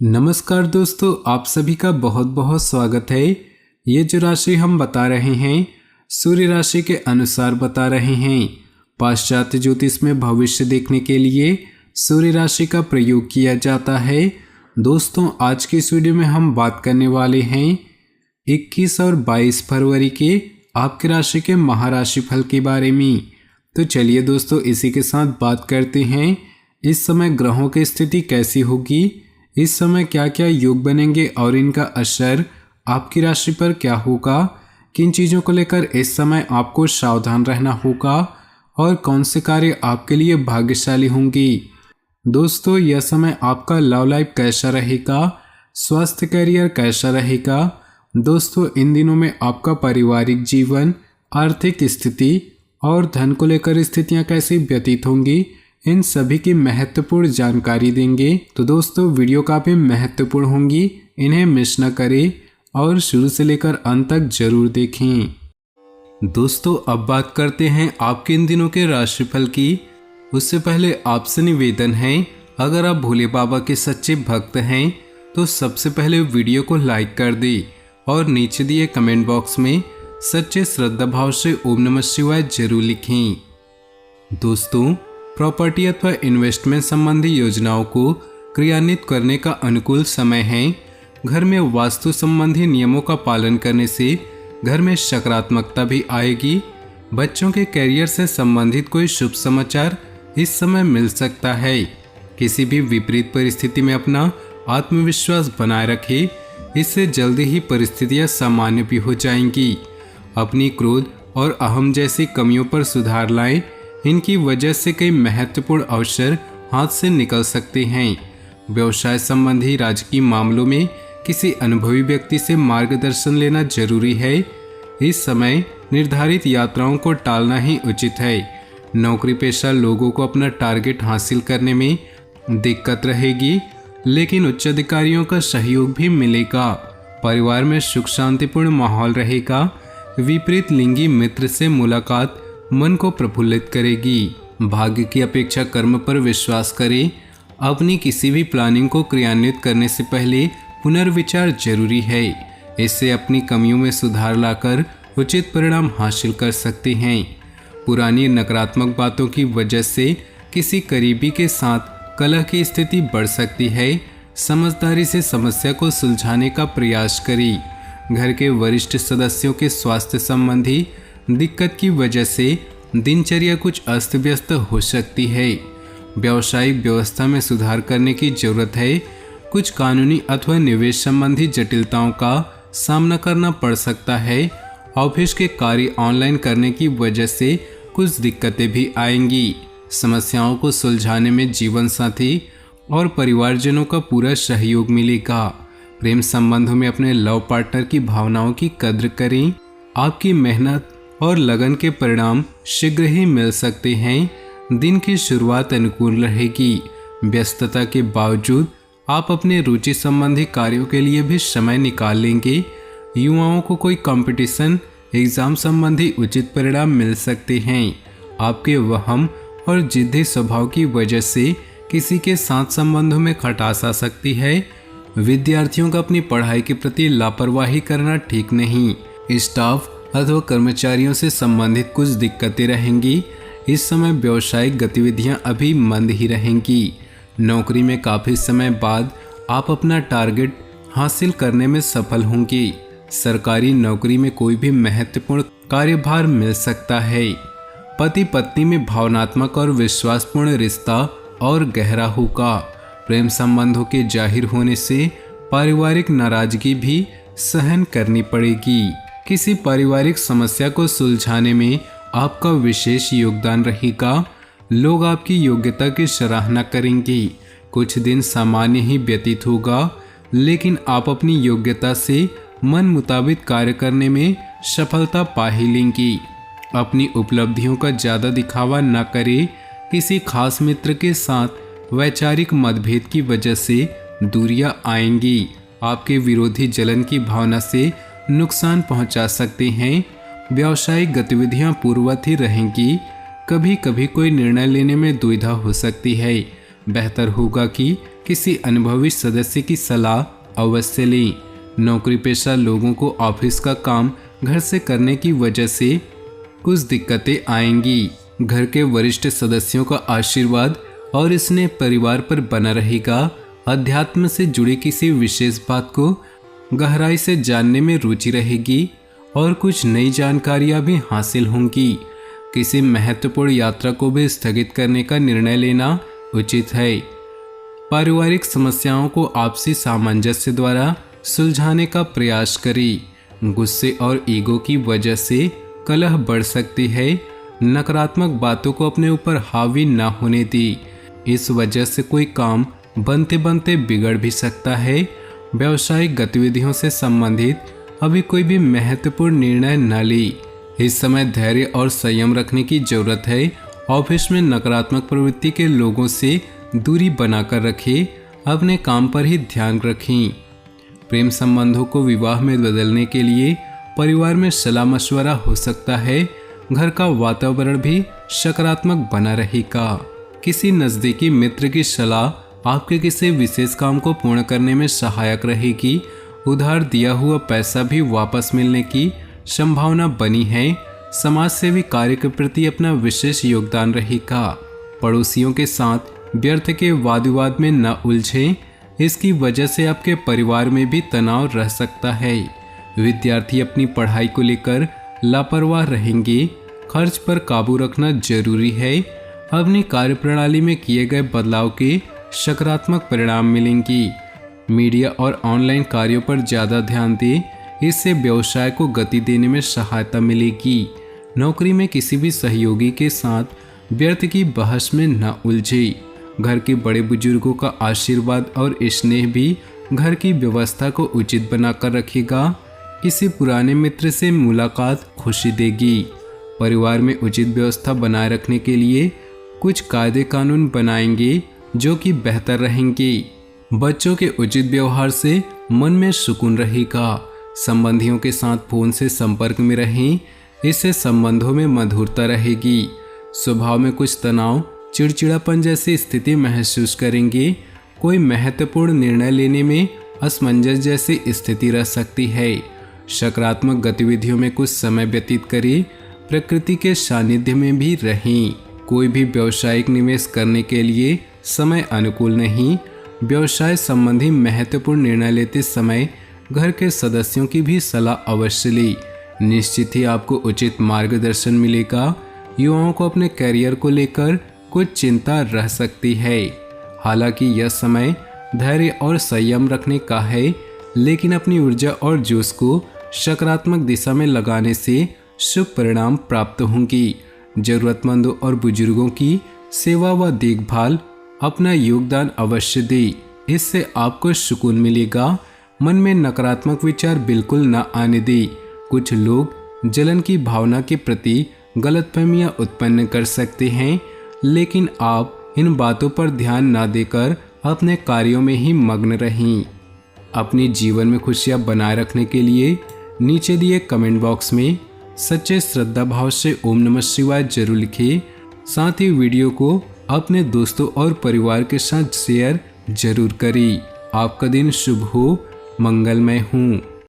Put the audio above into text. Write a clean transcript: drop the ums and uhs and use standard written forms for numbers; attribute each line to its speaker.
Speaker 1: नमस्कार दोस्तों, आप सभी का बहुत बहुत स्वागत है। ये जो राशि हम बता रहे हैं सूर्य राशि के अनुसार बता रहे हैं। पाश्चात्य ज्योतिष में भविष्य देखने के लिए सूर्य राशि का प्रयोग किया जाता है। दोस्तों, आज की इस वीडियो में हम बात करने वाले हैं 21 और 22 फरवरी के आपकी राशि के महाराशि फल के बारे में। तो चलिए दोस्तों, इसी के साथ बात करते हैं इस समय ग्रहों की स्थिति कैसी होगी, इस समय क्या क्या योग बनेंगे और इनका असर आपकी राशि पर क्या होगा, किन चीज़ों को लेकर इस समय आपको सावधान रहना होगा और कौन से कार्य आपके लिए भाग्यशाली होंगे। दोस्तों, यह समय आपका लव लाइफ कैसा रहेगा, स्वास्थ्य करियर कैसा रहेगा। दोस्तों, इन दिनों में आपका पारिवारिक जीवन, आर्थिक स्थिति और धन को लेकर स्थितियां कैसी व्यतीत होंगी, इन सभी की महत्वपूर्ण जानकारी देंगे। तो दोस्तों, वीडियो काफ़ी महत्वपूर्ण होंगी, इन्हें मिस न करें और शुरू से लेकर अंत तक जरूर देखें। दोस्तों, अब बात करते हैं आपके इन दिनों के राशिफल की। उससे पहले आपसे निवेदन है, अगर आप भोले बाबा के सच्चे भक्त हैं तो सबसे पहले वीडियो को लाइक कर दें और नीचे दिए कमेंट बॉक्स में सच्चे श्रद्धा भाव से ओम नमः शिवाय जरूर लिखें। दोस्तों, प्रॉपर्टी अथवा इन्वेस्टमेंट संबंधी योजनाओं को क्रियान्वित करने का अनुकूल समय है। घर में वास्तु संबंधी नियमों का पालन करने से घर में सकारात्मकता भी आएगी। बच्चों के कैरियर से संबंधित कोई शुभ समाचार इस समय मिल सकता है। किसी भी विपरीत परिस्थिति में अपना आत्मविश्वास बनाए रखें, इससे जल्दी ही परिस्थितियां सामान्य भी हो जाएंगी। अपनी क्रोध और अहम जैसी कमियों पर सुधार लाएं, इनकी वजह से कई महत्वपूर्ण अवसर हाथ से निकल सकते हैं। व्यवसाय संबंधी राजकीय मामलों में किसी अनुभवी व्यक्ति से मार्गदर्शन लेना जरूरी है। इस समय निर्धारित यात्राओं को टालना ही उचित है। नौकरी पेशा लोगों को अपना टारगेट हासिल करने में दिक्कत रहेगी, लेकिन उच्च अधिकारियों का सहयोग भी मिलेगा। परिवार में सुख शांतिपूर्ण माहौल रहेगा। विपरीत लिंगी मित्र से मुलाकात मन को प्रफुल्लित करेगी। भाग्य की अपेक्षा कर्म पर विश्वास करें। अपनी किसी भी प्लानिंग को क्रियान्वित करने से पहले पुनर्विचार जरूरी है। इससे अपनी कमियों में सुधार लाकर उचित परिणाम हासिल कर सकते हैं। पुरानी नकारात्मक बातों की वजह से किसी करीबी के साथ कलह की स्थिति बढ़ सकती है। समझदारी से समस्या को सुलझाने का प्रयास करें। घर के वरिष्ठ सदस्यों के स्वास्थ्य संबंधी दिक्कत की वजह से दिनचर्या कुछ अस्त व्यस्त हो सकती है। व्यावसायिक व्यवस्था में सुधार करने की जरूरत है। कुछ कानूनी अथवा निवेश संबंधी जटिलताओं का सामना करना पड़ सकता है। ऑफिस के कार्य ऑनलाइन करने की वजह से कुछ दिक्कतें भी आएंगी। समस्याओं को सुलझाने में जीवन साथी और परिवारजनों का पूरा सहयोग मिलेगा। प्रेम संबंधों में अपने लव पार्टनर की भावनाओं की कद्र करें। आपकी मेहनत और लगन के परिणाम शीघ्र ही मिल सकते हैं। दिन की शुरुआत अनुकूल रहेगी। व्यस्तता के बावजूद आप अपने रुचि संबंधी कार्यों के लिए भी समय निकाल लेंगे। युवाओं को कोई कंपटीशन एग्जाम संबंधी उचित परिणाम मिल सकते हैं। आपके वहम और जिद्दी स्वभाव की वजह से किसी के साथ संबंधों में खटास आ सकती है। विद्यार्थियों का अपनी पढ़ाई के प्रति लापरवाही करना ठीक नहीं। स्टाफ अथवा कर्मचारियों से संबंधित कुछ दिक्कतें रहेंगी। इस समय व्यावसायिक गतिविधियां अभी मंद ही रहेंगी। नौकरी में काफ़ी समय बाद आप अपना टारगेट हासिल करने में सफल होंगे। सरकारी नौकरी में कोई भी महत्वपूर्ण कार्यभार मिल सकता है। पति पत्नी में भावनात्मक और विश्वासपूर्ण रिश्ता और गहरा होगा। प्रेम संबंधों के जाहिर होने से पारिवारिक नाराजगी भी सहन करनी पड़ेगी। किसी पारिवारिक समस्या को सुलझाने में आपका विशेष योगदान रहेगा। लोग आपकी योग्यता की सराहना करेंगे। कुछ दिन सामान्य ही व्यतीत होगा, लेकिन आप अपनी योग्यता से मन मुताबिक कार्य करने में सफलता पा ही लेंगी। अपनी उपलब्धियों का ज़्यादा दिखावा न करें। किसी खास मित्र के साथ वैचारिक मतभेद की वजह से दूरियां आएंगी। आपके विरोधी जलन की भावना से नुकसान पहुंचा सकते हैं। व्यावसायिक गतिविधियां पूर्ववत ही रहेंगी। कभी कभी कोई निर्णय लेने में दुविधा हो सकती है। बेहतर होगा कि किसी अनुभवी सदस्य की सलाह अवश्य लें। नौकरी पेशा लोगों को ऑफिस का काम घर से करने की वजह से कुछ दिक्कतें आएंगी। घर के वरिष्ठ सदस्यों का आशीर्वाद और स्नेह परिवार पर बना रहेगा। अध्यात्म से जुड़ी किसी विशेष बात को गहराई से जानने में रुचि रहेगी और कुछ नई जानकारियां भी हासिल होंगी। किसी महत्वपूर्ण यात्रा को भी स्थगित करने का निर्णय लेना उचित है। पारिवारिक समस्याओं को आपसी सामंजस्य द्वारा सुलझाने का प्रयास करें। गुस्से और ईगो की वजह से कलह बढ़ सकती है। नकारात्मक बातों को अपने ऊपर हावी न होने दी। इस वजह से कोई काम बनते बनते बिगड़ भी सकता है। व्यावसायिक गतिविधियों से संबंधित अभी कोई भी महत्वपूर्ण निर्णय न ले। इस समय धैर्य और संयम रखने की जरूरत है। ऑफिस में नकारात्मक प्रवृत्ति के लोगों से दूरी बनाकर रखें। अपने काम पर ही ध्यान रखें। प्रेम संबंधों को विवाह में बदलने के लिए परिवार में सलाह मशवरा हो सकता है। घर का वातावरण भी सकारात्मक बना रहेगा। किसी नज़दीकी मित्र की सलाह आपके किसी विशेष काम को पूर्ण करने में सहायक रहेगी। उधार दिया हुआ पैसा भी वापस मिलने की संभावना बनी है। समाज सेवी कार्य के प्रति अपना विशेष योगदान रहेगा। पड़ोसियों के साथ व्यर्थ के वाद विवाद में न उलझें। इसकी वजह से आपके परिवार में भी तनाव रह सकता है। विद्यार्थी अपनी पढ़ाई को लेकर लापरवाह रहेंगे। खर्च पर काबू रखना जरूरी है। अपनी कार्यप्रणाली में किए गए बदलाव के सकारात्मक परिणाम मिलेंगे। मीडिया और ऑनलाइन कार्यों पर ज़्यादा ध्यान दें। इससे व्यवसाय को गति देने में सहायता मिलेगी। नौकरी में किसी भी सहयोगी के साथ व्यर्थ की बहस में न उलझे। घर के बड़े बुजुर्गों का आशीर्वाद और स्नेह भी घर की व्यवस्था को उचित बनाकर रखेगा। किसी पुराने मित्र से मुलाकात खुशी देगी। परिवार में उचित व्यवस्था बनाए रखने के लिए कुछ कायदे कानून बनाएंगे जो कि बेहतर रहेंगे। बच्चों के उचित व्यवहार से मन में सुकून रहेगा। संबंधियों के साथ फोन से संपर्क में रहें। इससे संबंधों में मधुरता रहेगी। स्वभाव में कुछ तनाव, चिड़चिड़ापन जैसी स्थिति महसूस करेंगे। कोई महत्वपूर्ण निर्णय लेने में असमंजस जैसी स्थिति रह सकती है। सकारात्मक गतिविधियों में कुछ समय व्यतीत करें। प्रकृति के सानिध्य में भी रहें। कोई भी व्यावसायिक निवेश करने के लिए समय अनुकूल नहीं। व्यवसाय संबंधी महत्वपूर्ण निर्णय लेते समय घर के सदस्यों की भी सलाह अवश्य लें। निश्चित ही आपको उचित मार्गदर्शन मिलेगा। युवाओं को अपने करियर को लेकर कुछ चिंता रह सकती है। हालांकि यह समय धैर्य और संयम रखने का है, लेकिन अपनी ऊर्जा और जोश को सकारात्मक दिशा में लगाने से शुभ परिणाम प्राप्त होंगे। जरूरतमंदों और बुजुर्गों की सेवा व देखभाल अपना योगदान अवश्य दे। इससे आपको सुकून मिलेगा। मन में नकारात्मक विचार बिल्कुल न आने दे। कुछ लोग जलन की भावना के प्रति गलतफहमियां उत्पन्न कर सकते हैं, लेकिन आप इन बातों पर ध्यान न देकर अपने कार्यों में ही मग्न रहें। अपने जीवन में खुशियां बनाए रखने के लिए नीचे दिए कमेंट बॉक्स में सच्चे श्रद्धा भाव से ओम नमः शिवाय जरूर लिखें। साथ ही वीडियो को अपने दोस्तों और परिवार के साथ शेयर जरूर करें। आपका दिन शुभ हो, मंगलमय हो।